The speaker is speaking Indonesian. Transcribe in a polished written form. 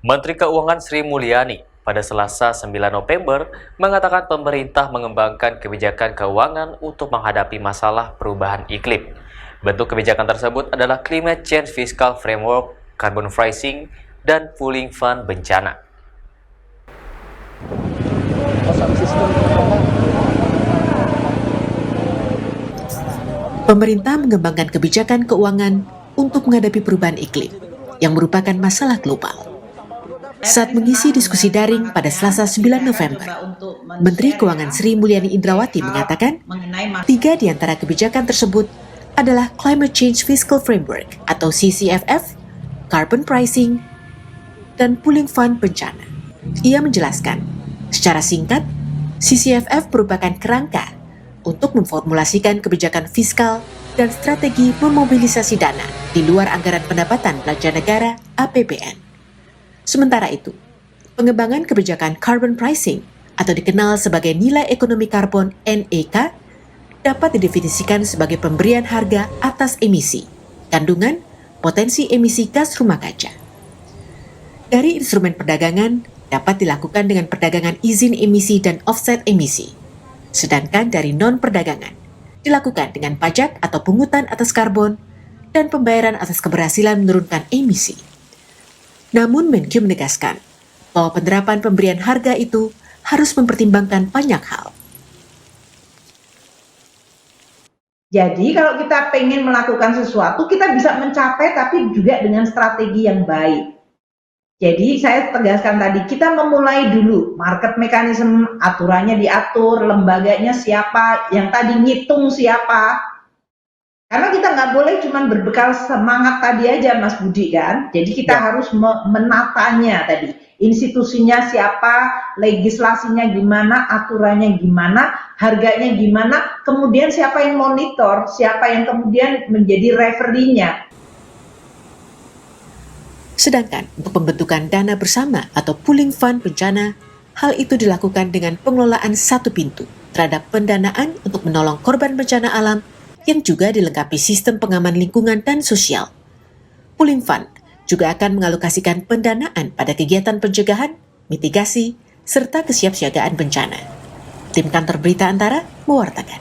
Menteri Keuangan Sri Mulyani pada Selasa 9 November mengatakan pemerintah mengembangkan kebijakan keuangan untuk menghadapi masalah perubahan iklim. Bentuk kebijakan tersebut adalah Climate Change Fiscal Framework, Carbon Pricing, dan Pooling Fund Bencana. Pemerintah mengembangkan kebijakan keuangan untuk menghadapi perubahan iklim yang merupakan masalah global. Saat mengisi diskusi daring pada Selasa 9 November, Menteri Keuangan Sri Mulyani Indrawati mengatakan 3 di antara kebijakan tersebut adalah Climate Change Fiscal Framework atau CCFF, Carbon Pricing, dan Pooling Fund Bencana. Ia menjelaskan, secara singkat, CCFF merupakan kerangka untuk memformulasikan kebijakan fiskal dan strategi memobilisasi dana di luar anggaran pendapatan belanja negara APBN. Sementara itu, pengembangan kebijakan carbon pricing atau dikenal sebagai nilai ekonomi karbon NEK dapat didefinisikan sebagai pemberian harga atas emisi, kandungan, potensi emisi gas rumah kaca. Dari instrumen perdagangan dapat dilakukan dengan perdagangan izin emisi dan offset emisi, sedangkan dari non-perdagangan dilakukan dengan pajak atau pungutan atas karbon dan pembayaran atas keberhasilan menurunkan emisi. Namun Menkyu menegaskan bahwa penerapan pemberian harga itu harus mempertimbangkan banyak hal. Jadi kalau kita pengen melakukan sesuatu, kita bisa mencapai tapi juga dengan strategi yang baik. Jadi saya tegaskan tadi, kita memulai dulu market mechanism, aturannya diatur, lembaganya siapa, yang tadi ngitung siapa. Karena kita nggak boleh cuma berbekal semangat tadi aja Mas Budi kan. Jadi kita harus menatanya tadi. Institusinya siapa, legislasinya gimana, aturannya gimana, harganya gimana, kemudian siapa yang monitor, siapa yang kemudian menjadi referee-nya. Sedangkan untuk pembentukan dana bersama atau pooling fund bencana, hal itu dilakukan dengan pengelolaan satu pintu terhadap pendanaan untuk menolong korban bencana alam yang juga dilengkapi sistem pengaman lingkungan dan sosial. Pooling Fund juga akan mengalokasikan pendanaan pada kegiatan pencegahan, mitigasi, serta kesiapsiagaan bencana. Tim Kantor Berita Antara mewartakan.